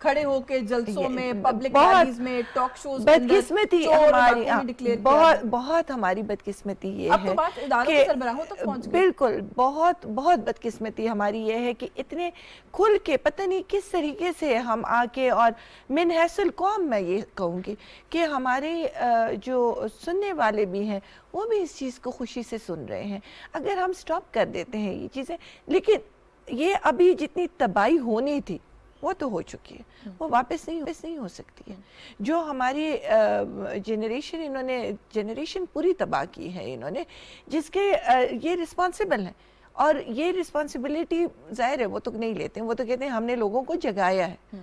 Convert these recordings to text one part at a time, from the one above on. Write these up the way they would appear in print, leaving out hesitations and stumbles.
کھڑے ہو کے جلسوں میں، پبلک بہت ریلیز میں، ٹاک شوز کے اندر بدقسمتی چور اور ہماری، ڈاکو بھی declare کیا بہت گیا۔ بہت ہماری بدقسمتی یہ اب تو ہے بات اداروں کہ کے سربراہوں تک پہنچ گئی۔ بالکل بہت بہت بدقسمتی ہماری یہ ہے کہ اتنے کھل کے پتہ نہیں کس طریقے سے ہم آ کے، اور من حیث القوم میں یہ کہوں گی کہ ہمارے جو سننے والے بھی ہیں وہ بھی اس چیز کو خوشی سے سن رہے ہیں اگر ہم سٹاپ کر دیتے ہیں یہ چیزیں. لیکن یہ ابھی جتنی تباہی ہونی تھی وہ تو ہو چکی ہے، وہ واپس نہیں ہو سکتی ہے. جو ہماری جنریشن، انہوں نے جنریشن پوری تباہ کی ہے انہوں نے، جس کے یہ رسپانسیبل ہیں. اور یہ رسپانسبلٹی ظاہر ہے وہ تو نہیں لیتے ہیں، وہ تو کہتے ہیں ہم نے لوگوں کو جگایا ہے.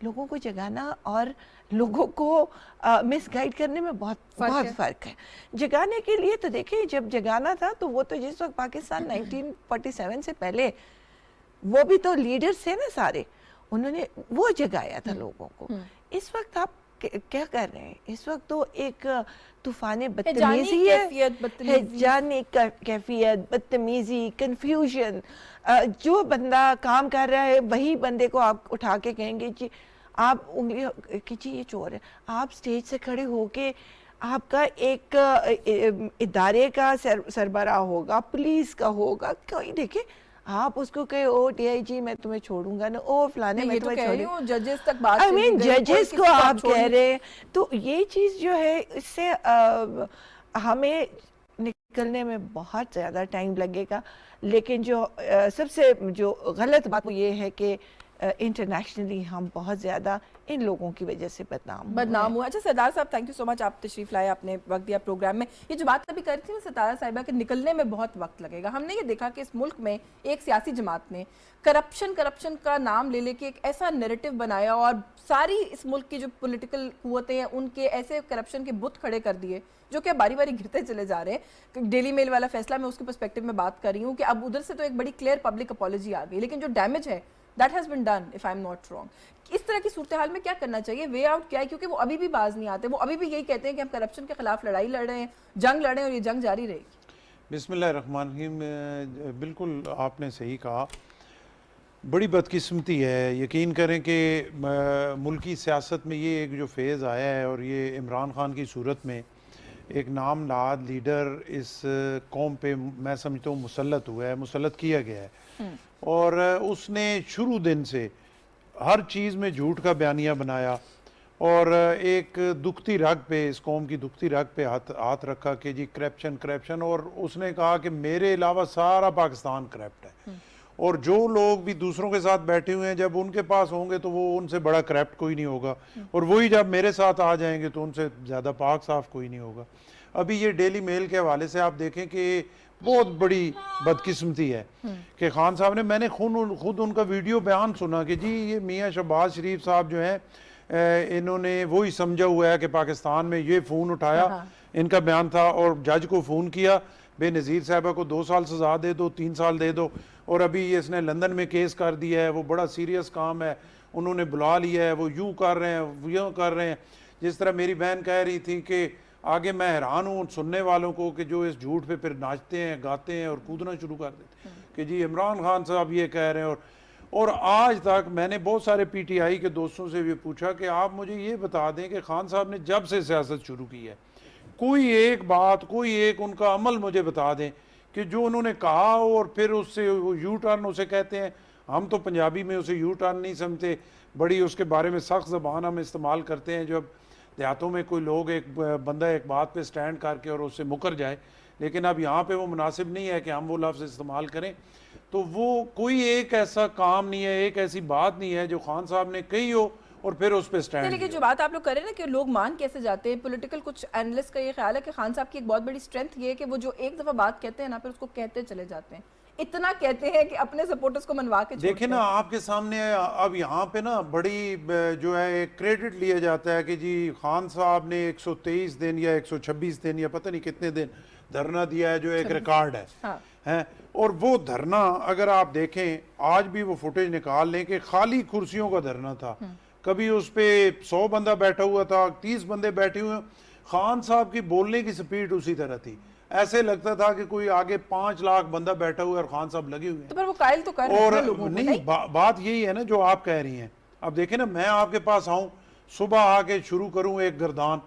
لوگوں کو جگانا اور لوگوں کو مس گائیڈ کرنے میں بہت فرق ہے. جگانے کے لیے تو دیکھیں، جب جگانا تھا تو وہ تو جس وقت پاکستان 1947 سے پہلے، وہ بھی تو لیڈرز تھے نا سارے، انہوں نے وہ جگایا تھا لوگوں کو. اس وقت آپ کیا کر رہے ہیں؟ اس وقت تو ایک طوفان بدتمیزی ہے، ہیجانی کیفیت، بدتمیزی، کنفیوژن. جو بندہ کام کر رہا ہے وہی بندے کو آپ اٹھا کے کہیں گے جی آپ انگلی کہ جی یہ چور ہے. آپ سٹیج سے کھڑے ہو کے آپ کا ایک ادارے کا سربراہ ہوگا، پولیس کا ہوگا، کوئی دیکھیں آپ اس کو کہے او ڈی آئی جی میں تمہیں چھوڑوں گا نا، او فلانے میں تمہیں چھوڑوں گا. ججز تک بات I mean ججز کو آپ کہہ رہے ہیں. تو یہ چیز جو ہے اس سے ہمیں نکلنے میں بہت زیادہ ٹائم لگے گا. لیکن جو سب سے جو غلط بات وہ یہ ہے کہ انٹرنیشنلی ہم بہت زیادہ ان لوگوں کی وجہ سے بدنام ہوئے. اچھا سردار صاحب، تھینک یو سو مچ، آپ تشریف لائے، آپ نے وقت دیا پروگرام میں. یہ جو بات ابھی کر رہی تھی نا ستارہ صاحبہ کہ نکلنے میں بہت وقت لگے گا، ہم نے یہ دیکھا کہ اس ملک میں ایک سیاسی جماعت نے کرپشن کا نام لے کے ایک ایسا نیریٹو بنایا اور ساری اس ملک کی جو پولیٹیکل قوتیں ہیں ان کے ایسے کرپشن کے بت کھڑے کر دیے جو کہ باری باری گرتے چلے جا رہے ہیں. ڈیلی میل والا فیصلہ میں اس کے پرسپیکٹو میں بات کر رہی ہوں کہ اب ادھر سے تو ایک بڑی کلیئر پبلک اپالوجی آ گئی، لیکن جو ڈیمیج ہے that has been done if I'm not wrong. اس طرح کی صورتحال میں کیا کرنا چاہیے؟ وے آؤٹ کیا ہے؟ کیونکہ وہ ابھی بھی باز نہیں آتے، وہ ابھی بھی یہی کہتے ہیں کہ ہم کرپشن کے خلاف لڑائی لڑ رہے ہیں، جنگ لڑ رہے ہیں اور یہ جنگ جاری رہے گی. بسم اللہ الرحمن الرحیم. بالکل آپ نے صحیح کہا. بڑی بدقسمتی ہے، یقین کریں کہ ملکی سیاست میں یہ ایک جو فیز آیا ہے اور یہ عمران خان کی صورت میں ایک نام نہاد لیڈر اس قوم پہ میں سمجھتا ہوں مسلط ہوا ہے، مسلط کیا گیا ہے. اور اس نے شروع دن سے ہر چیز میں جھوٹ کا بیانیہ بنایا اور ایک دکھتی رگ پہ، اس قوم کی دکھتی رگ پہ ہاتھ رکھا کہ جی کرپشن، اور اس نے کہا کہ میرے علاوہ سارا پاکستان کرپٹ ہے. اور جو لوگ بھی دوسروں کے ساتھ بیٹھے ہوئے ہیں جب ان کے پاس ہوں گے تو وہ ان سے بڑا کرپٹ کوئی نہیں ہوگا، اور وہی جب میرے ساتھ آ جائیں گے تو ان سے زیادہ پاک صاف کوئی نہیں ہوگا. ابھی یہ ڈیلی میل کے حوالے سے آپ دیکھیں کہ بہت بڑی بدقسمتی ہے کہ خان صاحب نے، میں نے خود ان کا ویڈیو بیان سنا کہ جی یہ میاں شہباز شریف صاحب جو ہیں انہوں نے وہی سمجھا ہوا ہے کہ پاکستان میں یہ فون اٹھایا، ان کا بیان تھا، اور جج کو فون کیا بے نظیر صاحبہ کو 2 سال سزا دے دو، 3 سال دے دو، اور ابھی اس نے لندن میں کیس کر دیا ہے، وہ بڑا سیریس کام ہے، انہوں نے بلا لیا ہے، وہ یوں کر رہے ہیں یوں کر رہے ہیں. جس طرح میری بہن کہہ رہی تھی کہ آگے میں حیران ہوں سننے والوں کو کہ جو اس جھوٹ پہ پھر ناچتے ہیں، گاتے ہیں اور کودنا شروع کر دیتے ہیں کہ جی عمران خان صاحب یہ کہہ رہے ہیں. اور آج تک میں نے بہت سارے پی ٹی آئی کے دوستوں سے بھی پوچھا کہ آپ مجھے یہ بتا دیں کہ خان صاحب نے جب سے سیاست شروع کی ہے کوئی ایک بات، کوئی ایک ان کا عمل مجھے بتا دیں کہ جو انہوں نے کہا اور پھر اس سے یو ٹرن اسے کہتے ہیں. ہم تو پنجابی میں اسے یو ٹرن نہیں سمجھتے، بڑی اس کے بارے میں سخت زبان ہم استعمال کرتے ہیں جب دیہاتوں میں کوئی لوگ ایک بندہ ایک بات پہ سٹینڈ کر کے اور اس سے مکر جائے. لیکن اب یہاں پہ وہ مناسب نہیں ہے کہ ہم وہ لفظ استعمال کریں. تو وہ کوئی ایک ایسا کام نہیں ہے، ایک ایسی بات نہیں ہے جو خان صاحب نے کہی ہو اور پھر اس پہ سٹینڈ. لیکن جو بات آپ لوگ کر رہے ہیں نا کہ لوگ مان کیسے جاتے ہیں، پولیٹیکل کچھ اینالسٹ کا یہ خیال ہے کہ خان صاحب کی ایک بہت بڑی سٹرینتھ یہ ہے کہ وہ جو ایک دفعہ بات کہتے ہیں نا پھر اس کو کہتے چلے جاتے ہیں، اتنا کہتے ہیں کہ اپنے سپورٹرز کو منوا کے چھوڑتے ہیں. دیکھیں نا آپ کے سامنے اب یہاں پہ نا بڑی جو ہے کریڈٹ لیا جاتا ہے کہ جی خان صاحب نے 123 دن یا 126 دن یا پتہ نہیں کتنے دن دھرنا دیا ہے جو ایک ریکارڈ ہے. اور وہ دھرنا اگر آپ دیکھیں آج بھی وہ فوٹیج نکال لیں کہ خالی کرسیوں کا دھرنا تھا، کبھی اس پہ 100 بندہ بیٹھا ہوا تھا، 30 بندے بیٹھے ہوئے. خان صاحب کی بولنے کی سپیڈ اسی طرح تھی، ایسے لگتا تھا کہ کوئی آگے 5 لاکھ بندہ بیٹھا ہوا ہے اور خان صاحب لگے ہوئے ہیں. تو پر وہ قائل تو کر رہے ہیں لوگوں کو. نہیں بات یہی ہے نا جو آپ کہہ رہی ہیں اب دیکھیں نا میں آپ کے پاس آؤں صبح آ کے شروع کروں ایک گردان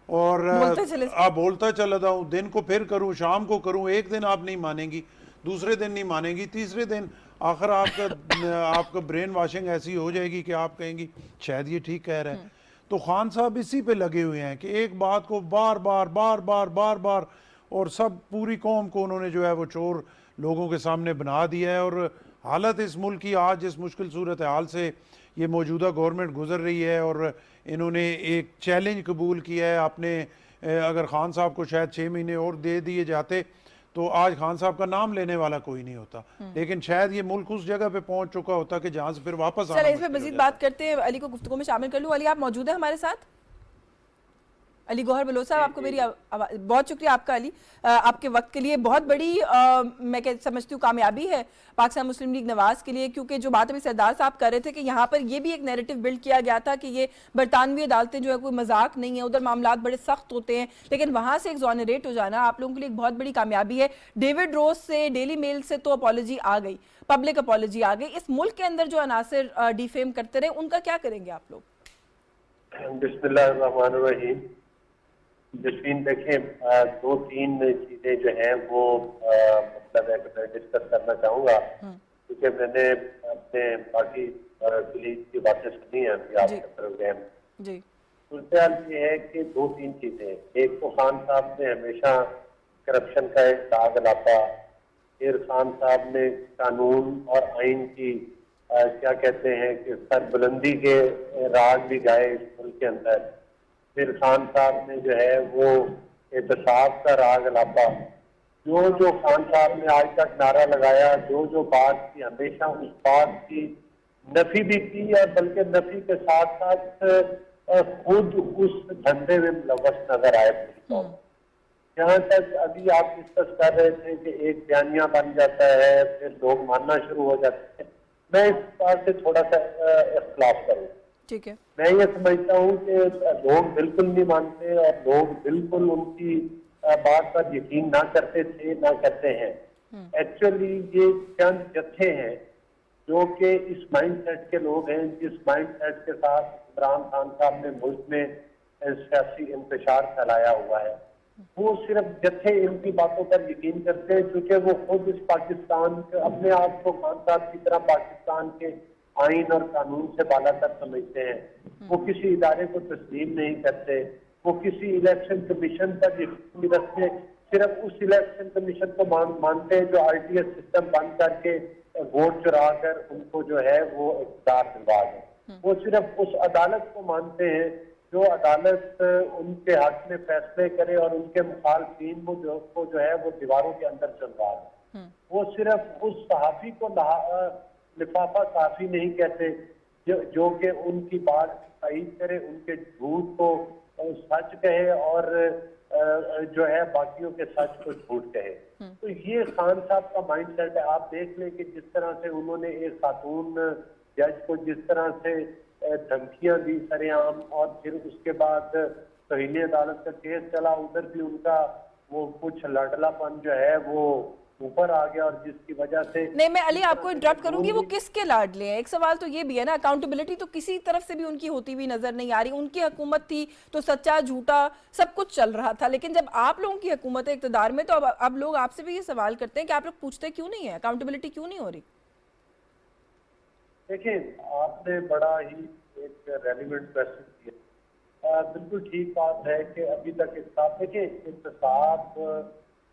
اور آپ بولتا چلا جاؤں دن کو پھر کروں شام کو کروں ایک دن آپ نہیں مانیں گی دوسرے دن نہیں مانیں گی تیسرے دن آخر آپ کا برین واشنگ ایسی ہو جائے گی کہ آپ کہیں گی شاید یہ ٹھیک کہہ رہے ہیں. تو خان صاحب اسی پہ لگے ہوئے ہیں کہ ایک بات کو بار بار اور سب پوری قوم کو انہوں نے جو ہے وہ چور لوگوں کے سامنے بنا دیا ہے. اور حالت اس ملک کی آج اس مشکل صورتحال سے یہ موجودہ گورنمنٹ گزر رہی ہے اور انہوں نے ایک چیلنج قبول کیا ہے. آپ نے اگر خان صاحب کو شاید 6 مہینے اور دے دیے جاتے تو آج خان صاحب کا نام لینے والا کوئی نہیں ہوتا, لیکن شاید یہ ملک اس جگہ پہ پہنچ چکا ہوتا کہ جہاں سے پھر واپس آنا چلیں اس پہ مزید بات کرتے ہیں. علی کو گفتگو میں شامل کر لوں. علی آپ موجود ہیں ہمارے ساتھ؟ علی گوہر بلوچ صاحب آپ کو میری بہت شکریہ آپ کا علی آپ کے وقت کے لیے. بہت بڑی میں سمجھتی ہوں کامیابی ہے پاکستان مسلم لیگ نواز کے لیے, کیونکہ جو بات ابھی سردار صاحب کر رہے تھے کہ یہاں پر یہ بھی ایک نیریٹو بلڈ کیا گیا تھا کہ یہ برطانوی عدالتیں جو ہے کوئی مذاق نہیں ہے, ادھر معاملات بڑے سخت ہوتے ہیں, لیکن وہاں سے ایگزونریٹ ہو جانا آپ لوگوں کے لیے ایک بہت بڑی کامیابی ہے. ڈیوڈ روز سے ڈیلی میل سے تو اپالوجی آ گئی, پبلک اپالوجی آ گئی. اس ملک کے اندر جو عناصر ڈیفیم کرتے رہے ان کا کیا کریں گے آپ لوگ؟ بسم اللہ الرحمن الرحیم. جسوین دیکھیں 2-3 چیزیں جو ہیں وہ مطلب ہے کہ میں ڈسکس کرنا چاہوں گا کیونکہ میں نے اپنے باقی کلیگ کی باتیں سنی ہیں ابھی آپ کے پروگرام. صورتحال یہ ہے کہ 2-3 چیزیں. ایک تو خان صاحب نے ہمیشہ کرپشن کا ایک داغ لاپا, پھر خان صاحب نے قانون اور آئین کی کیا کہتے ہیں کہ سربلندی کے راگ بھی گائے اس ملک کے اندر. پھر خان صاحب نے جو ہے وہ احتساب کا راگ لاپا. جو خان صاحب نے آج تک نعرہ لگایا, جو بات کی ہمیشہ اس بات کی نفی بھی کی اور بلکہ نفی کے ساتھ ساتھ خود اس دھندے میں ملوث نظر آئے. جہاں تک ابھی آپ ڈسکس کر رہے تھے کہ ایک بیانیہ بن جاتا ہے پھر لوگ ماننا شروع ہو جاتے ہیں, میں اس بات سے تھوڑا سا اختلاف کروں. ٹھیک ہے, میں یہ سمجھتا ہوں کہ لوگ بالکل نہیں مانتے اور لوگ بالکل ان کی بات پر یقین نہ کرتے تھے نہ کرتے ہیں. ایکچولی یہ چند جتھے ہیں جو کہ اس مائنڈ سیٹ کے لوگ ہیں جس مائنڈ سیٹ کے ساتھ عمران خان صاحب نے ملک میں سیاسی انتشار پھیلایا ہوا ہے. وہ صرف جتھے ان کی باتوں پر یقین کرتے ہیں کیونکہ وہ خود اس پاکستان کے اپنے آپ کو خان صاحب کی طرح پاکستان کے آئین اور قانون سے بالا تر سمجھتے ہیں. وہ کسی ادارے کو تسلیم نہیں کرتے, وہ کسی الیکشن کمیشن پر یقین نہیں رکھتے, صرف اس الیکشن کمیشن کو مانتے ہیں جو RTS سسٹم بند کر کے ووٹ چرا کر ان کو جو ہے وہ اقتدار دلوا دے. وہ صرف اس عدالت کو مانتے ہیں جو عدالت ان کے حق میں فیصلے کرے اور ان کے مخالفین کو جو ہے وہ دیواروں کے اندر چلوا دے. وہ صرف اس صحافی کو لفافہ صحافی نہیں کہتے جو کہ ان کی بات تائید کرے, ان کے جھوٹ کو سچ کہے اور جو ہے باقیوں کے سچ کو جھوٹ کہے. تو یہ خان صاحب کا مائنڈ سیٹ ہے. آپ دیکھ لیں کہ جس طرح سے انہوں نے ایک خاتون جج کو جس طرح سے دھمکیاں دی سر عام اور پھر اس کے بعد توہین عدالت کا کیس چلا, ادھر بھی ان کا وہ کچھ لاڈلا پن جو ہے وہ اوپر آ گیا اور جس کی وجہ سے نہیں میں علی آپ کو انٹرپٹ کروں گی, وہ کس کے لاڈلے ہیں؟ ایک سوال تو یہ بھی ہے نا, اکاؤنٹیبلٹی تو کسی طرف سے بھی ان کی ہوتی ہوئی نظر نہیں آ رہی. ان کی حکومت تھی تو سچا جھوٹا سب کچھ چل رہا تھا, لیکن جب آپ لوگوں کی حکومت اقتدار میں تو اب لوگ آپ سے بھی یہ سوال کرتے ہیں کہ آپ لوگ پوچھتے کیوں نہیں ہیں, اکاؤنٹیبلٹی کیوں نہیں ہو رہی؟ دیکھیں آپ نے بڑا ہی ایک ریلیونٹ کویسچن کیا. بالکل ٹھیک بات ہے کہ ابھی تک احتساب, دیکھیں احتساب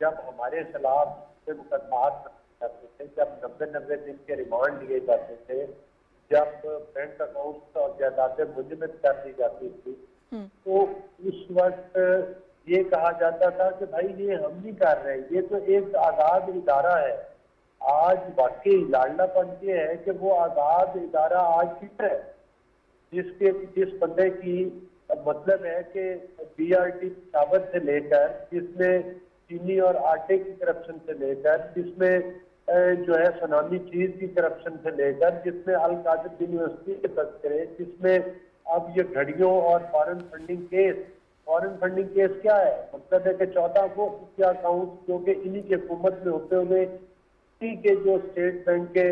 جب ہمارے خلاف سے مقدمات کرتے تھے, جب 90 دن کے ریمانڈ لیے جاتے تھے, جب بینک اکاؤنٹ اور جائیدادیں منجمد کر دی جاتی تھی تو اس وقت یہ کہا جاتا تھا کہ بھائی یہ ہم نہیں کر رہے, یہ تو ایک آزاد ادارہ ہے. آج واقعی لاڈلا پن یہ ہے کہ وہ آزاد ادارہ آج کس ہے جس بندے کی مطلب ہے کہ BRT پشاور سے لے کر, جس میں چینی اور آٹے کی کرپشن سے لے کر, جس میں جو ہے سنامی چیز کی کرپشن سے لے کر, جس میں القادر یونیورسٹی کے تذکرے, جس میں اب یہ گھڑیوں اور فارن فنڈنگ کیس کیا ہے, مطلب ہے کہ چوتھا وہ کیا اکاؤنٹ جو کہ انہی کی حکومت میں ہوتے ہوئے کے جو اسٹیٹ بینک کے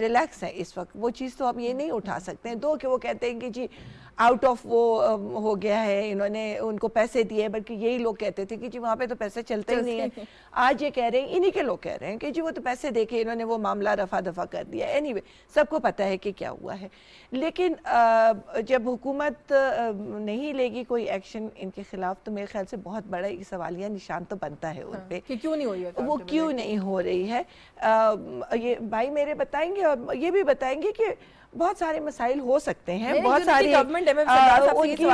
ریلیکس ہیں اس وقت، وہ چیز تو اب یہ نہیں اٹھا سکتے ہیں. دو کہ وہ کہتے ہیں کہ جی آؤٹ آف وہ ہو گیا ہے، انہوں نے ان کو پیسے دیے، بلکہ یہی لوگ کہتے تھے کہ جی وہاں پہ تو پیسے چلتے ہی نہیں ہیں. آج یہ کہہ رہے ہیں، انہی کے لوگ کہہ رہے ہیں کہ جی وہ تو پیسے دے کے انہوں نے وہ معاملہ رفع دفع کر دیا. اینی وے سب کو پتہ ہے کہ کیا ہوا ہے. لیکن جب حکومت نہیں لے گی کوئی ایکشن ان کے خلاف تو میرے خیال سے بہت بڑا ایک سوالیہ نشان تو بنتا ہے ان پہ کہ کیوں نہیں ہوئی ہے وہ کیوں نہیں ہو رہی ہے. یہ بھائی میرے بتائیں گے اور یہ بھی بتائیں گے کہ بہت سارے مسائل ہو سکتے ہیں، بہت ساری ان کی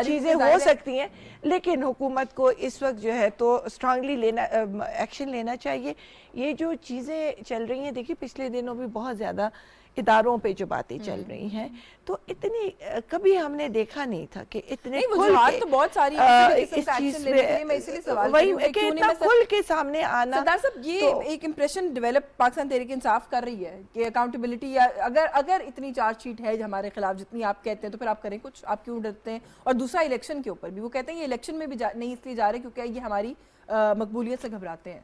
چیزیں ہو سکتی ہیں، لیکن حکومت کو اس وقت جو ہے تو اسٹرانگلی ایکشن لینا چاہیے. یہ جو چیزیں چل رہی ہیں، دیکھیے پچھلے دنوں بھی بہت زیادہ اداروں پہ جو باتیں چل رہی ہیں تو اتنی کبھی ہم نے دیکھا نہیں تھا کہ اتنے تو بہت ساری اس چیز پہ وہی کہ اتنا کھل کے سامنے آنا. سردار صاحب یہ ایک امپریشن ڈیولپ پاکستان تحریک انصاف کر رہی ہے کہ اکاؤنٹیبلٹی، اگر اتنی چارج شیٹ ہے ہمارے خلاف جتنی آپ کہتے ہیں تو پھر آپ کریں کچھ، آپ کیوں ڈرتے ہیں؟ اور دوسرا الیکشن کے اوپر بھی وہ کہتے ہیں یہ الیکشن میں بھی نہیں اس لیے جا رہے کیونکہ یہ ہماری مقبولیت سے گھبراتے ہیں.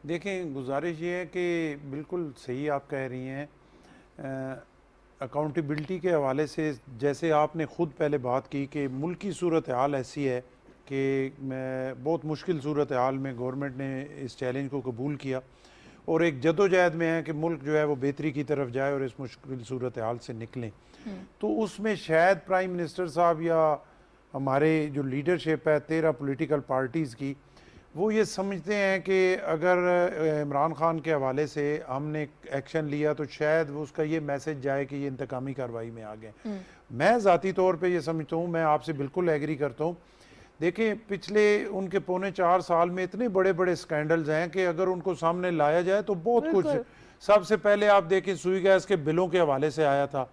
دیکھیں گزارش یہ ہے کہ بالکل صحیح آپ کہہ رہی ہیں. اکاؤنٹیبلٹی کے حوالے سے جیسے آپ نے خود پہلے بات کی کہ ملکی صورتحال ایسی ہے کہ بہت مشکل صورتحال میں گورنمنٹ نے اس چیلنج کو قبول کیا اور ایک جدوجہد میں ہے کہ ملک جو ہے وہ بہتری کی طرف جائے اور اس مشکل صورتحال سے نکلیں. تو اس میں شاید پرائم منسٹر صاحب یا ہمارے جو لیڈرشپ ہے 13 پولیٹیکل پارٹیز کی، وہ یہ سمجھتے ہیں کہ اگر عمران خان کے حوالے سے ہم نے ایکشن لیا تو شاید وہ اس کا یہ میسج جائے کہ یہ انتقامی کارروائی میں آ گئے. میں ذاتی طور پہ یہ سمجھتا ہوں، میں آپ سے بالکل ایگری کرتا ہوں. دیکھیں پچھلے ان کے 4.25 سال میں اتنے بڑے بڑے سکینڈلز ہیں کہ اگر ان کو سامنے لایا جائے تو بہت کچھ. سب سے پہلے آپ دیکھیں سوئی گیس کے بلوں کے حوالے سے آیا تھا،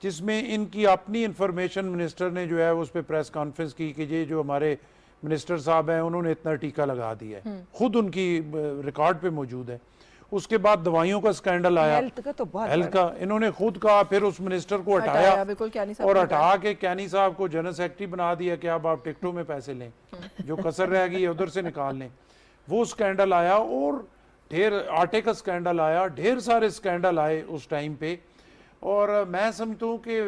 جس میں ان کی اپنی انفارمیشن منسٹر نے جو ہے اس پہ پریس کانفرنس کی کہ یہ جو ہمارے منسٹر صاحب ہیں انہوں نے اتنا ٹیکہ لگا دیا ہے، خود ان کی ریکارڈ پہ موجود ہے. اس کے بعد دوائیوں کا سکینڈل آیا، ہیلتھ کا، انہوں نے خود کہا، پھر اس منسٹر کو ہٹایا اور ہٹا کے کینی صاحب کو جنرل سیکرٹری بنا دیا کہ اب آپ ٹکٹوں میں پیسے لیں، جو کسر رہ گئی ہے ادھر سے نکال لیں. وہ سکینڈل آیا اور ڈھیر آٹے کا سکینڈل آیا، ڈھیر سارے سکینڈل آئے اس ٹائم پہ. اور میں سمجھتا ہوں کہ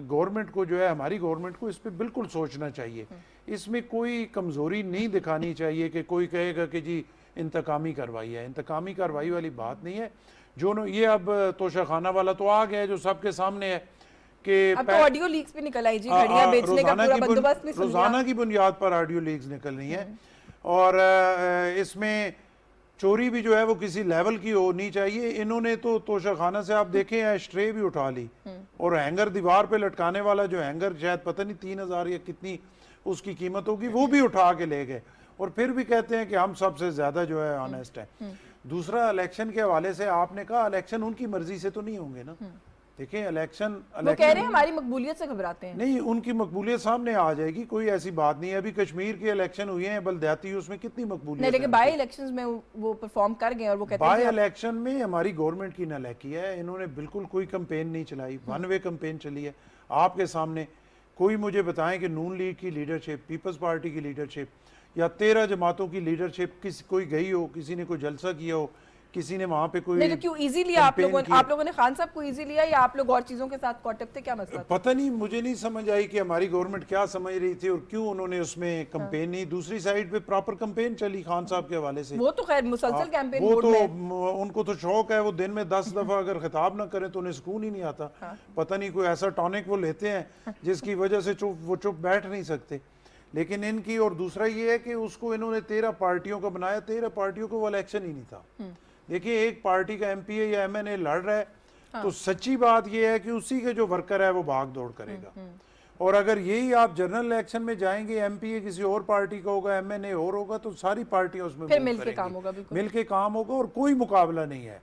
گورنمنٹ کو جو ہے، ہماری گورنمنٹ کو اس پہ بالکل سوچنا چاہیے. اس میں کوئی کمزوری نہیں دکھانی چاہیے کہ کوئی کہے گا کہ جی انتقامی کارروائی ہے. انتقامی کارروائی والی بات نہیں ہے. جو یہ اب توشہ خانہ والا تو آ گیا جو سب کے سامنے ہے کہ اب تو آڈیو لیکس بھی نکل آئی جی، گھڑیاں بیچنے کا پورا بندوبست بھی سن لیا. روزانہ کی بنیاد پر آڈیو لیکس نکل رہی ہیں اور اس میں چوری بھی جو ہے وہ کسی لیول کی ہونی چاہیے. انہوں نے تو توشہ خانہ سے آپ دیکھیں اسٹرے بھی اٹھا لی اور ہینگر دیوار پہ لٹکانے والا جو ہینگر شاید پتہ نہیں 3000 یا کتنی اس کی قیمت ہوگی وہ بھی اٹھا کے لے گئے اور پھر بھی کہتے ہیں کہ ہم سب سے زیادہ جو ہے آنیسٹ ہیں. دوسرا الیکشن کے حوالے سے آپ نے کہا الیکشن ان کی مرضی سے تو نہیں ہوں گے نا. دیکھیں الیکشن وہ کہہ رہے ہیں ہماری مقبولیت سے گھبراتے ہیں. نہیں، ان کی مقبولیت سامنے آ جائے گی، کوئی ایسی بات نہیں ہے. ابھی کشمیر کے الیکشن ہوئے ہیں بلدیاتی، اس میں کتنی مقبولیت نہیں، لیکن بائی الیکشنز میں وہ پرفارم کر گئے اور وہ کہتے ہیں بائی الیکشن میں ہماری گورنمنٹ کی نالاکی ہے. انہوں نے بالکل کوئی کمپین نہیں چلائی، ون وے کمپین چلی ہے آپ کے سامنے. کوئی مجھے بتائیں کہ نون لیگ کی لیڈرشپ، پیپلز پارٹی کی لیڈرشپ یا 13 جماعتوں کی لیڈرشپ کوئی گئی ہو، کسی نے کوئی جلسہ کیا ہو، کسی نے وہاں پہ کوئی نہیں. تو کیوں ایزی لیا آپ لوگوں نے خان صاحب کو ایزی لیا یا آپ لوگ اور چیزوں کے ساتھ کاٹ اپ تھے؟ کیا مسئلہ تھا؟ پتہ نہیں، مجھے نہیں سمجھ آئی کہ ہماری گورنمنٹ کیا سمجھ رہی تھی اور کیوں انہوں نے اس میں کمپین نہیں. دوسری سائیڈ پہ پراپر کمپین چلی خان صاحب کے حوالے سے. وہ تو خیر مسلسل کیمپین وہ تو ان کو تو شوق ہے، وہ دن میں 10 دفعہ اگر خطاب نہ کریں تو انہیں سکون ہی نہیں آتا. پتہ نہیں کوئی ایسا ٹونک وہ لیتے ہیں جس کی وجہ سے وہ چپ بیٹھ نہیں سکتے. لیکن ان کی، اور دوسرا یہ ہے کہ اس کو انہوں نے 13 پارٹیوں کا بنایا. 13 پارٹیوں کو وہ الیکشن ہی نہیں تھا. دیکھیے ایک پارٹی کا ایم پی اے یا ایم این اے لڑ رہا ہے تو سچی بات یہ ہے کہ اسی کے جو ورکر ہے وہ بھاگ دوڑ کرے گا. اور اگر یہی آپ جنرل الیکشن میں جائیں گے، ایم پی اے کسی اور پارٹی کا ہوگا، ایم این اے اور ہوگا، تو ساری پارٹیاں اس میں مل کے کام ہوگا. مل کے کام ہوگا اور کوئی مقابلہ نہیں ہے.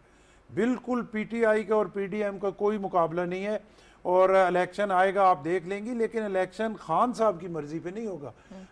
بالکل پی ٹی آئی کا اور پی ڈی ایم کا کوئی مقابلہ نہیں ہے. اور الیکشن آئے گا آپ دیکھ لیں گی، لیکن الیکشن خان صاحب کی مرضی پہ نہیں ہوگا.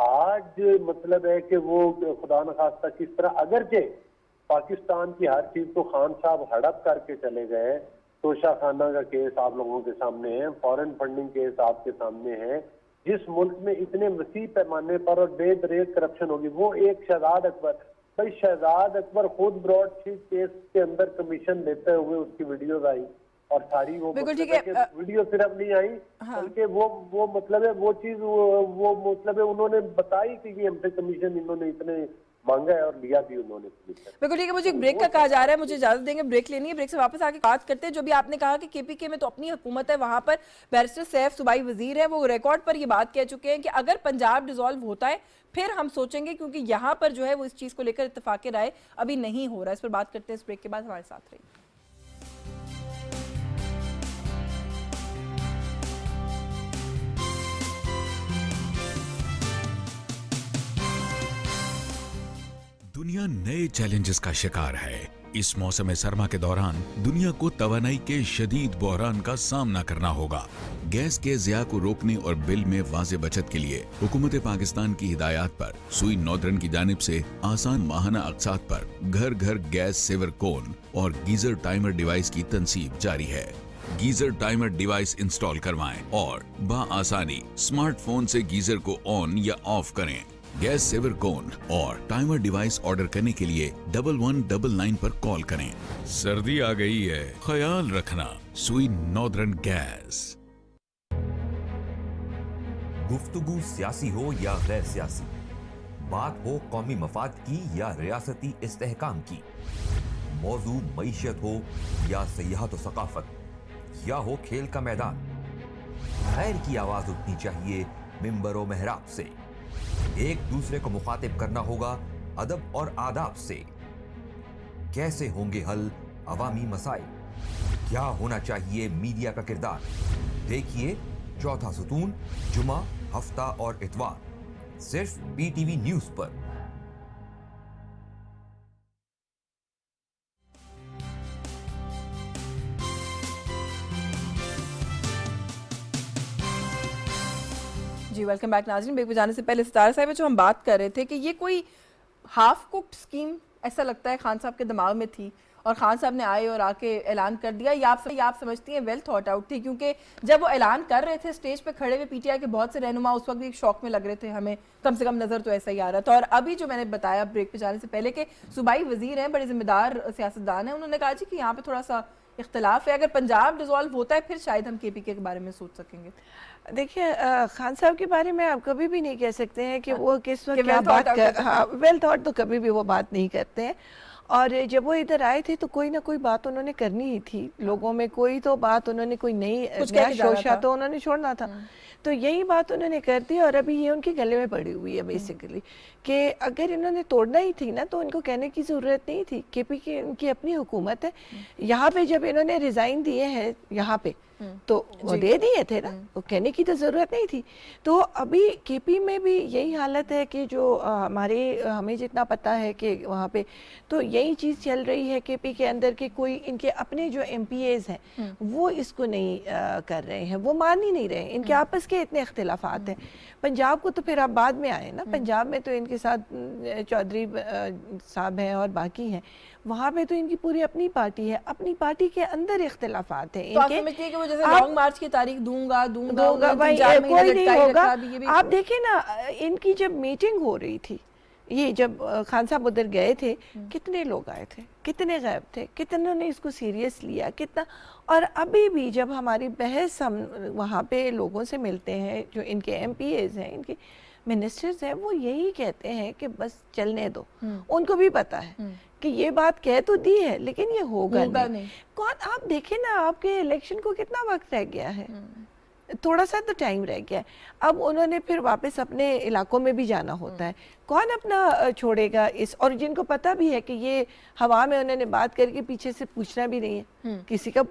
آج مطلب ہے کہ وہ خدا نخواستہ کس طرح اگرچہ پاکستان کی ہر چیز کو خان صاحب ہڑپ کر کے چلے گئے، توشہ خانہ کا کیس آپ لوگوں کے سامنے ہے، فورن فنڈنگ کیس آپ کے سامنے ہے، جس ملک میں اتنے وسیع پیمانے پر اور بے دریغ کرپشن ہوگی، وہ ایک شہزاد اکبر، بھائی شہزاد اکبر خود براڈ شیٹ کیس کے اندر کمیشن لیتے ہوئے اس کی ویڈیوز آئی اور ساری وہ بالکل ٹھیک مطلب ہے، ویڈیو صرف نہیں آئی بلکہ وہ مطلب ہے وہ چیز وہ مطلب ہے انہوں نے بتائی کہ یہ ہم سے کمیشن انہوں نے اتنے مانگا ہے اور لیا بھی انہوں نے. بالکل ٹھیک ہے، مجھے ایک بریک کا کہا جا رہا ہے، مجھے اجازت دیں گے، بریک لینی ہے، بریک سے واپس آ کے بات کرتے ہیں. جو بھی آپ نے کہا کہ کے پی کے میں تو اپنی حکومت ہے، وہاں پر بیرسٹر سیف صوبائی وزیر ہے، وہ ریکارڈ پر یہ بات کہہ چکے ہیں کہ اگر پنجاب ڈیزالو ہوتا ہے پھر ہم سوچیں گے، کیونکہ یہاں پر جو ہے وہ اس چیز کو لے کر اتفاق رائے ابھی نہیں ہو رہا ہے. اس پر بات کرتے ہیں اس بریک کے بعد، ہمارے ساتھ رہیے. دنیا نئے چیلنجز کا شکار ہے. اس موسم سرما کے دوران دنیا کو توانائی کے شدید بحران کا سامنا کرنا ہوگا. گیس کے ضیاع کو روکنے اور بل میں واضح بچت کے لیے حکومت پاکستان کی ہدایات پر سوئی ناردرن کی جانب سے آسان ماہانہ اقساط پر گھر گھر گیس سیور کون اور گیزر ٹائمر ڈیوائس کی تنصیب جاری ہے. گیزر ٹائمر ڈیوائس انسٹال کروائیں اور بآسانی اسمارٹ فون سے گیزر کو آن یا آف کریں. گیس سیور کون اور ٹائمر ڈیوائس آرڈر کرنے کے لیے 1199 پر کال کریں. سردی آ گئی ہے، خیال رکھنا. سوئی ناردرن گیس. گفتگو سیاسی ہو یا غیر سیاسی، بات ہو قومی مفاد کی یا ریاستی استحکام کی، موضوع معیشت ہو یا سیاحت و ثقافت یا ہو کھیل کا میدان، خیر کی آواز اٹھنی چاہیے ممبر و محراب سے. ایک دوسرے کو مخاطب کرنا ہوگا ادب اور آداب سے. کیسے ہوں گے حل عوامی مسائل؟ کیا ہونا چاہیے میڈیا کا کردار؟ دیکھیے چوتھا ستون جمعہ، ہفتہ اور اتوار صرف پی ٹی وی نیوز پر. جی ویلکم بیک ناظرین. بریک پہ جانے سے پہلے ستارہ صاحب جو ہم بات کر رہے تھے کہ یہ کوئی ہاف کوکڈ اسکیم ایسا لگتا ہے خان صاحب کے دماغ میں تھی اور خان صاحب نے آئے اور آ کے اعلان کر دیا، یا آپ سمجھتی ہیں ویل تھاٹ آؤٹ تھی؟ کیونکہ جب وہ اعلان کر رہے تھے اسٹیج پہ کھڑے ہوئے پی ٹی آئی کے بہت سے رہنما اس وقت بھی ایک شوق میں لگ رہے تھے، ہمیں کم سے کم نظر تو ایسا ہی آ رہا تھا. اور ابھی جو میں نے بتایا بریک پہ جانے سے پہلے کہ صوبائی وزیر ہیں، بڑے ذمہ دار سیاستدان ہیں، انہوں نے کہا جی کہ یہاں پہ تھوڑا سا اختلاف ہے، اگر پنجاب ڈیزالو ہوتا ہے پھر شاید ہم کے پی کے بارے میں سوچ سکیں گے. دیکھیے خان صاحب کے بارے میں آپ کبھی بھی نہیں کہہ سکتے ہیں کہ وہ کس وقت کیا بات کر، ویل تھاٹ تو کبھی بھی وہ بات نہیں کرتے ہیں. اور جب وہ ادھر آئے تھے تو کوئی نہ کوئی بات انہوں نے کرنی ہی تھی لوگوں میں، کوئی تو بات انہوں نے، کوئی نیا شوشہ تو انہوں نے چھوڑنا تھا. تو یہی بات انہوں نے کر دی اور ابھی یہ ان کے گلے میں پڑی ہوئی ہے بیسیکلی کہ اگر انہوں نے توڑنا ہی تھی نا تو ان کو کہنے کی ضرورت نہیں تھی. کے پی کے ان کی اپنی حکومت ہے. یہاں پہ جب انہوں نے ریزائن دیے ہیں یہاں پہ تو وہ دے دیے تھے نا، وہ کہنے کی تو ضرورت نہیں تھی. تو ابھی کے پی میں بھی یہی حالت ہے کہ جو ہمیں جتنا پتہ ہے کہ وہاں پہ تو یہی چیز چل رہی ہے کے پی کے اندر کہ کوئی ان کے اپنے جو ایم پی ایز ہیں وہ اس کو نہیں کر رہے ہیں، وہ مان ہی نہیں رہے. ان کے آپس کے اتنے اختلافات ہیں. پنجاب کو تو پھر آپ بعد میں آئے نا، پنجاب میں تو ان کے ساتھ چودھری صاحب ہیں اور باقی ہیں، وہاں پہ تو ان کی پوری اپنی پارٹی ہے، اپنی پارٹی کے اندر اختلافات ہیں. تو آپ سمجھتے ہیں کہ وہ جیسے لانگ مارچ کی تاریخ دوں گا بھائی کوئی نہیں ہوگا. آپ دیکھیں نا ان کی جب میٹنگ ہو رہی تھی، یہ جب خان صاحب ادھر گئے تھے کتنے لوگ آئے تھے، کتنے غائب تھے، کتنوں نے اس کو سیریس لیا، کتنا. اور ابھی بھی جب ہماری بحث ہم وہاں پہ لوگوں سے ملتے ہیں جو ان کے ایم پی ایز ہیں، ان کے منسٹرز ہیں، وہ یہی کہتے ہیں کہ بس چلنے دو. ان کو بھی پتا ہے کہ یہ بات کہہ تو دی ہے لیکن یہ ہوگا نہیں. کون آپ دیکھیں نا آپ کے الیکشن کو کتنا وقت رہ گیا ہے، تھوڑا سا تو ٹائم رہ گیا ہے. اب انہوں نے پھر واپس اپنے علاقوں میں بھی جانا ہوتا ہے. کون اپنا چھوڑے گا اس، اور جن کو پتہ بھی ہے کہ یہ ہوا میں انہوں نے بات کر کے پیچھے سے پوچھنا بھی نہیں ہے کسی کا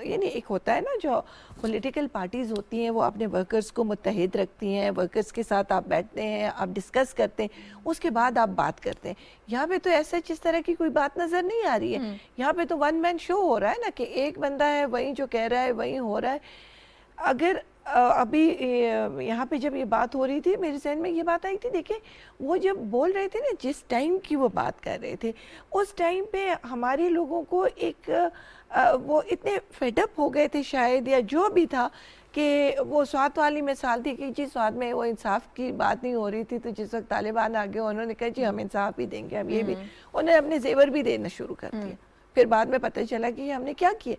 یعنی ایک ہوتا ہے نا جو پولیٹیکل پارٹیز ہوتی ہیں وہ اپنے ورکرز کو متحد رکھتی ہیں، ورکرز کے ساتھ آپ بیٹھتے ہیں، آپ ڈسکس کرتے ہیں، اس کے بعد آپ بات کرتے ہیں. یہاں پہ تو ایسا جس طرح کی کوئی بات نظر نہیں آ رہی ہے. یہاں پہ تو ون مین شو ہو رہا ہے نا کہ ایک بندہ ہے وہیں جو کہہ رہا ہے وہیں ہو رہا ہے. اگر ابھی یہاں پہ جب یہ بات ہو رہی تھی میرے ذہن میں یہ بات آئی تھی، دیکھیں وہ جب بول رہے تھے نا، جس ٹائم کی وہ بات کر رہے تھے اس ٹائم پہ ہمارے لوگوں کو ایک وہ اتنے فیڈ اپ ہو گئے تھے شاید، یا جو بھی تھا، کہ وہ سوات والی مثال تھی کہ جی سوات میں وہ انصاف کی بات نہیں ہو رہی تھی، تو جس وقت طالبان آگے انہوں نے کہا جی ہم انصاف بھی دیں گے، ہم یہ بھی، انہوں نے اپنے زیور بھی دینا شروع کر دیا، پھر بعد میں پتہ چلا کہ ہم نے کیا کیا.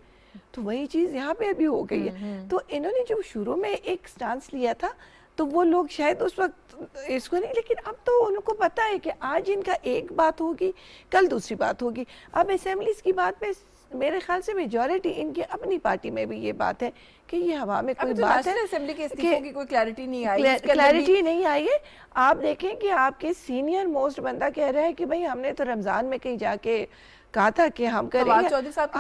تو وہی چیز یہاں پہ ابھی ہو گئی ہے. تو انہوں نے جو شروع میں ایک سٹانس لیا تھا تو وہ لوگ شاید اس وقت اس کو نہیں، لیکن اب تو ان کو پتہ ہے کہ آج ان کا ایک بات ہوگی، کل دوسری بات ہوگی. اب اسمبلیز کی بات پہ میرے خیال سے میجورٹی ان کی اپنی پارٹی میں بھی یہ بات ہے کہ یہ ہوا میں کوئی بات ہے، اسمبلی کے استعفوں کی کوئی کلیئرٹی نہیں آئی، کلیئرٹی نہیں آئی ہے. آپ دیکھیں کہ آپ کے سینئر موسٹ بندہ کہہ رہا ہے کہ بھئی ہم نے تو رمضان میں کہیں جا کے کہا تھا کہ ہم کریں گے. فواد چودھری صاحب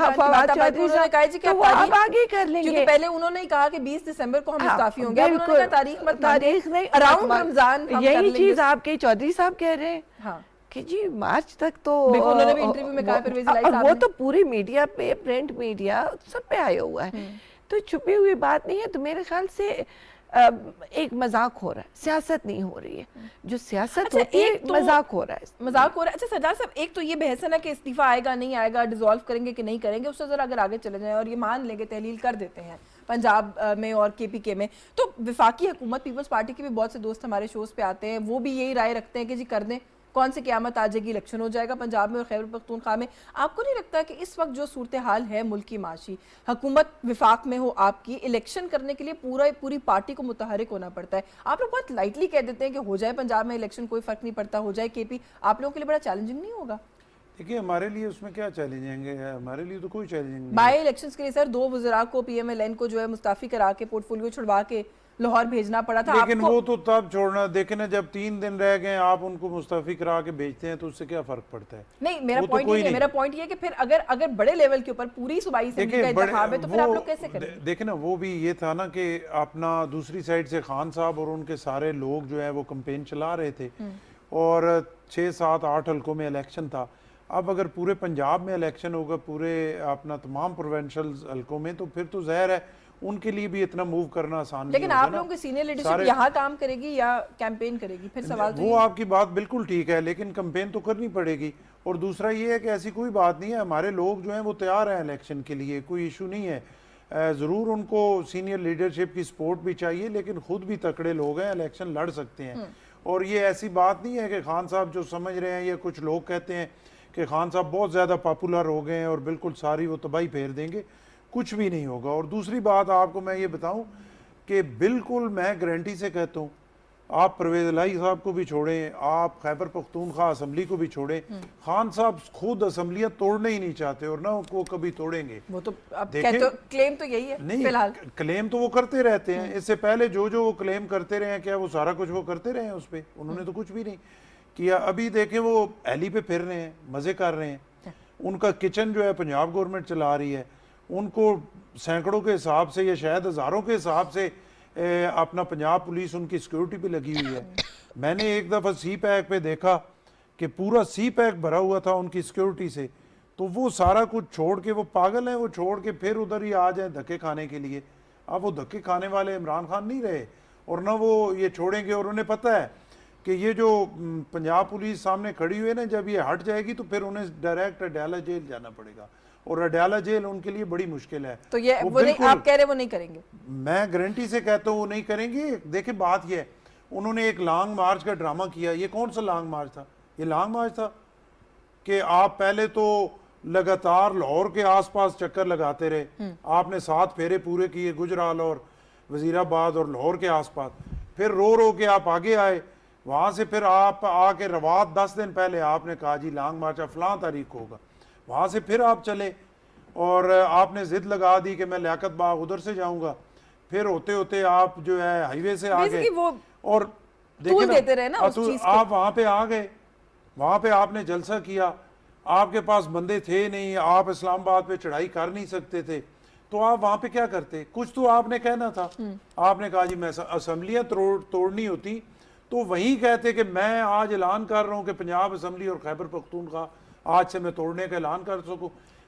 نے کہا جی کہ وہ آپ آگے کر لیں گے، کیونکہ پہلے انہوں نے کہا کہ 20 دسمبر کو ہم مستعفی ہوں گے، اب انہوں نے کہا تاریخ مت تاریخ نہیں، اراؤنڈ رمضان ہم کر لیں گے. یہی چیز آپ کے چودھری صاحب کہہ رہے ہیں ہاں کہ جی مارچ تک تو انہوں نے بھی انٹرویو میں کہا پرویز الہی صاحب وہ نے، تو پوری میڈیا پہ، پرنٹ میڈیا سب پہ آیا ہوا ہے، تو چھپی ہوئی بات نہیں ہے. تو میرے خیال سے ایک مذاق ہو رہا ہے، سیاست نہیں ہو رہی ہے. جو سیاست ہوتی ہے مذاق ہو رہا ہے، مذاق ہو رہا ہے. اچھا سردار صاحب، ایک تو یہ بحث ہے نا کہ استعفیٰ آئے گا نہیں آئے گا، ڈیزالو کریں گے کہ نہیں کریں گے، اس سے ذرا اگر آگے چلے جائیں اور یہ مان لیں گے تحلیل کر دیتے ہیں پنجاب میں اور کے پی کے میں، تو وفاقی حکومت، پیپلز پارٹی کے بھی بہت سے دوست ہمارے شوز پہ آتے ہیں، وہ بھی یہی رائے رکھتے ہیں کہ جی کر دیں، کون سے قیامت آ جائے گی، الیکشن ہو جائے گا پنجاب میں اور خیبر پختونخوا میں. آپ کو نہیں لگتا کہ اس وقت جو صورتحال ہے ملک کی معاشی، حکومت وفاق میں ہو آپ کی، الیکشن کرنے کے لیے پوری پارٹی کو متحرک ہونا پڑتا ہے؟ آپ لوگ بہت لائٹلی کہہ دیتے ہیں کہ ہو جائے پنجاب میں الیکشن کوئی فرق نہیں پڑتا، ہو جائے کے پی، آپ لوگوں کے لیے بڑا چیلنجنگ نہیں ہوگا؟ دیکھیے ہمارے لیے اس میں کیا چیلنجنگ ہے، ہمارے لیے تو کوئی چیلنجنگ نہیں. بائی الیکشنز کے لیے سر 2 وزراء کو پی ایم ایل این کو جو ہے مستعفی کرا کے پورٹ فولیو چھڑوا کے لاہور بھیجنا پڑا تھا. لیکن وہ تو تب چھوڑنا، دیکھیں نا جب 3 دن رہ گئے آپ ان کو مستعفی کرا کے بھیجتے ہیں تو اس سے کیا فرق پڑتا ہے؟ نہیں، میرا پوائنٹ یہ ہے، میرا پوائنٹ یہ ہے کہ پھر اگر بڑے لیول کے اوپر پوری صوبائی اسمبلی کا انتخاب ہے تو پھر آپ لوگ کیسے کریں؟ دیکھیں نا وہ بھی یہ تھا نا کہ اپنا دوسری سائڈ سے خان صاحب اور ان کے سارے لوگ جو ہیں وہ کمپین چلا رہے تھے اور 6 7 8 حلقوں میں الیکشن تھا. اب اگر پورے پنجاب میں الیکشن ہوگا، پورے اپنا تمام پروونشل حلقوں میں، تو پھر تو ظاہر ہے ان کے لیے بھی اتنا موو کرنا آسان نہیں ہوگا. لیکن آپ لوگوں کی سینئر لیڈرشپ یہاں کام کرے گی یا کیمپین کرے گی؟ پھر سوال تو وہ آپ کی بات بالکل ٹھیک ہے، لیکن کمپین تو کرنی پڑے گی. اور دوسرا یہ ہے کہ ایسی کوئی بات نہیں ہے، ہمارے لوگ جو ہیں وہ تیار ہیں الیکشن کے لیے، کوئی ایشو نہیں ہے. ضرور ان کو سینئر لیڈرشپ کی سپورٹ بھی چاہیے، لیکن خود بھی تکڑے لوگ ہیں، الیکشن لڑ سکتے ہیں. اور یہ ایسی بات نہیں ہے کہ خان صاحب جو سمجھ رہے ہیں، یا کچھ لوگ کہتے ہیں کہ خان صاحب بہت زیادہ پاپولر ہو گئے ہیں اور بالکل ساری وہ تباہی پھیر دیں گے. کچھ بھی نہیں ہوگا. اور دوسری بات آپ کو میں یہ بتاؤں کہ بالکل میں گارنٹی سے کہتا ہوں، آپ پرویز الہی صاحب کو بھی چھوڑیں، آپ خیبر پختونخوا اسمبلی کو بھی چھوڑیں، خان صاحب خود اسمبلیاں توڑنے ہی نہیں چاہتے اور نہ وہ کبھی توڑیں گے. وہ تو اب کلیم تو یہی ہے نہیں، فی الحال. کلیم تو وہ کرتے رہتے ہیں. اس سے پہلے جو وہ کلیم کرتے رہے ہیں، کیا وہ سارا کچھ وہ کرتے رہے ہیں اس پہ؟ انہوں نے تو کچھ بھی نہیں کیا. ابھی دیکھیں وہ ایلی پہ پھر رہے ہیں، مزے کر رہے ہیں. ان کا کچن جو ہے پنجاب گورنمنٹ چلا رہی ہے، ان کو سینکڑوں کے حساب سے یا شاید ہزاروں کے حساب سے اپنا پنجاب پولیس ان کی سیکیورٹی پہ لگی ہوئی ہے. میں نے ایک دفعہ سی پیک پہ دیکھا کہ پورا سی پیک بھرا ہوا تھا ان کی سیکیورٹی سے. تو وہ سارا کچھ چھوڑ کے، وہ پاگل ہیں، وہ چھوڑ کے پھر ادھر ہی آ جائیں دھکے کھانے کے لیے. اب وہ دھکے کھانے والے عمران خان نہیں رہے اور نہ وہ یہ چھوڑیں گے. اور انہیں پتہ ہے کہ یہ جو پنجاب پولیس سامنے کھڑی ہوئی ہے نا، جب یہ ہٹ جائے گی تو پھر انہیں ڈائریکٹ اڈیالہ جیل جانا پڑے گا، اور اڈیالہ جیل ان کے لیے بڑی مشکل ہے. تو یہ وہ نہیں، آپ کہہ رہے وہ نہیں کریں گے؟ میں گارنٹی سے کہتا ہوں وہ نہیں کریں گے. دیکھیں بات یہ ہے، انہوں نے ایک لانگ مارچ کا ڈرامہ کیا. یہ کون سا لانگ مارچ تھا؟ یہ لانگ مارچ تھا کہ آپ پہلے تو لگاتار لاہور کے آس پاس چکر لگاتے رہے، آپ نے 7 پھیرے پورے کیے گجرال اور وزیر آباد اور لاہور کے آس پاس. پھر رو کے آپ آگے آئے، وہاں سے پھر آپ آ کے روات 10 دن پہلے آپ نے کہا جی لانگ مارچ فلاں تاریخ کو ہوگا. وہاں سے پھر آپ چلے اور آپ نے ضد لگا دی کہ میں لیاقت باغ ادھر سے جاؤں گا. پھر ہوتے ہوتے آپ جو ہے ہائی وے سے آ گئے اور دیکھیں آپ وہاں پہ آ گئے. وہاں پہ آپ نے جلسہ کیا، آپ کے پاس بندے تھے نہیں، آپ اسلام آباد پہ چڑھائی کر نہیں سکتے تھے، تو آپ وہاں پہ کیا کرتے؟ کچھ تو آپ نے کہنا تھا. آپ نے کہا جی میں اسمبلیاں توڑنی ہوتی تو وہیں کہتے کہ میں آج اعلان کر رہا ہوں کہ پنجاب اسمبلی اور خیبر پختونخوا آج سے میں توڑنے کا اعلان کر سکوں.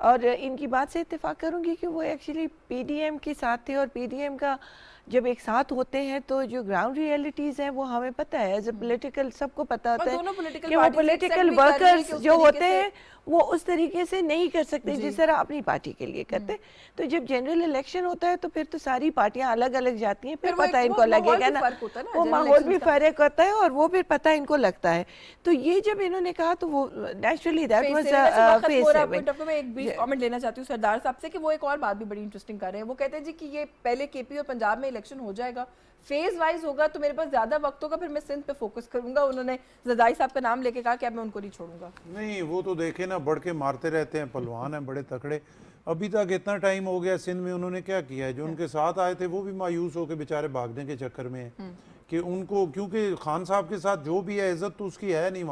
اور ان کی بات سے اتفاق کروں گی کہ وہ ایکچولی پی ڈی ایم کے ساتھ تھے، اور پی ڈی ایم کا جب ایک ساتھ ہوتے ہیں تو جو گراؤنڈ ریئلٹیز ہیں وہ ہمیں پتہ ہے، ایز اے پولیٹیکل سب کو پتہ ہوتا دونوں ہے political کہ وہ parties پولیٹیکل accept بھی کر رہی ہیں کہ ورکرز اس جو طریقے ہوتے سے- ہیں وہ اس طریقے سے نہیں کر سکتے جس طرح اپنی پارٹی کے لیے کرتے. تو جب جنرل الیکشن ہوتا ہے تو پھر تو ساری پارٹیاں الگ الگ جاتی ہیں، پھر وہ پتہ ایک- ان وہ کو لگے ماحول گا بھی نا، فرق ہوتا ہے نا وہ general ماحول بھی elections کا۔ فرق ہوتا ہے اور وہ پھر پتہ ان کو لگتا ہے. تو یہ جب انہوں نے کہا تو وہ نیچرلی دیٹ فیس واز سے ویسے وقت فیس ہو رہا ہے، سیونگ. پوائنٹ آف ویو میں ایک بریف کامنٹ لینا چاہتی ہوں سردار صاحب سے کہ وہ ایک اور بات بھی بڑی انٹرسٹنگ کر رہے ہیں. وہ کہتے ہیں جی کہ یہ پہلے کے پی اور پنجاب میں الیکشن ہو جائے گا، فیز وائز ہوگا تو میرے پاس زیادہ وقت ہوگا، پھر میں سندھ پہ فوکس کروں گا. انہوں نے زرداری صاحب کا نام لے کے کہا کہ اب میں ان کو نہیں چھوڑوں گا. نہیں وہ تو دیکھیں نا، بڑھ کے مارتے رہتے ہیں، پہلوان ہیں بڑے تکڑے. ابھی تک اتنا ٹائم ہو گیا سندھ میں انہوں نے کیا کیا ہے؟ جو ان کے ساتھ آئے تھے وہ بھی مایوس ہو کے بیچارے بھاگنے کے چکر میں ہیں کہ ان کو، کیونکہ خان صاحب کے ساتھ جو بھی ہے عزت تو اس کی ہے نہیں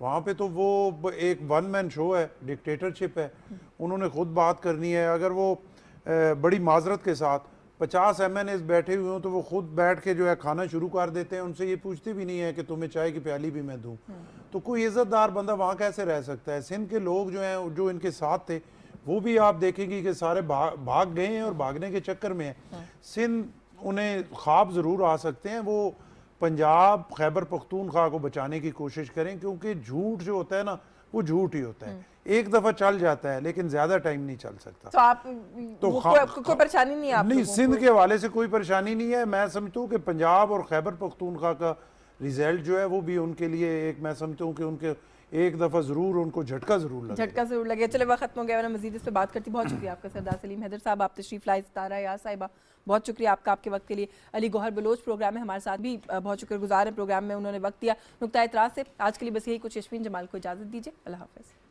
وہاں پہ تو وہ ایک ون مین شو ہے، ڈکٹیٹرشپ ہے. انہوں نے خود بات کرنی ہے. اگر وہ بڑی معذرت کے ساتھ 50 ایم این ایز بیٹھے ہوئے ہوں تو وہ خود بیٹھ کے جو ہے کھانا شروع کر دیتے ہیں، ان سے یہ پوچھتے بھی نہیں ہے کہ تمہیں چائے کی پیالی بھی میں دوں. تو کوئی عزت دار بندہ وہاں کیسے رہ سکتا ہے؟ سندھ کے لوگ جو ہیں جو ان کے ساتھ تھے وہ بھی آپ دیکھیں گی کہ سارے بھاگ گئے ہیں اور بھاگنے کے چکر میں ہیں. سندھ انہیں خواب ضرور آ سکتے ہیں، وہ پنجاب خیبر پختونخوا کو بچانے کی کوشش کریں، کیونکہ جھوٹ جو ہوتا ہے نا وہ جھوٹ ہی ہوتا ہے. ایک دفعہ چل جاتا ہے لیکن زیادہ ٹائم نہیں چل سکتا. تو آپ تو کوئی پریشانی نہیں ہے آپ نہیں، لوگوں سندھ کو؟ کے حوالے سے کوئی پریشانی نہیں ہے. میں سمجھتا ہوں کہ پنجاب اور خیبر پختونخوا کا ریزلٹ جو ہے وہ بھی ان کے لیے ایک، میں سمجھتا ہوں کہ ان کے ایک دفعہ ضرور ان کو جھٹکا ضرور لگے. جھٹکا ضرور لگے. چلے وقت ختم ہو گیا، ورنہ مزید اس پہ بات کرتی. بہت شکریہ آپ کا سردار سلیم حیدر صاحب، آپ تشریف لائے. ستارہ یار صاحبہ بہت شکریہ آپ کا آپ کے وقت کے لیے. علی گوہر بلوچ پروگرام میں ہمارے ساتھ بھی بہت شکر گزار ہیں، پروگرام میں انہوں نے وقت دیا. نقطہ اعتراض سے آج کے لیے بس یہی کچھ. یشفین جمال کو اجازت دیجیے. اللہ حافظ.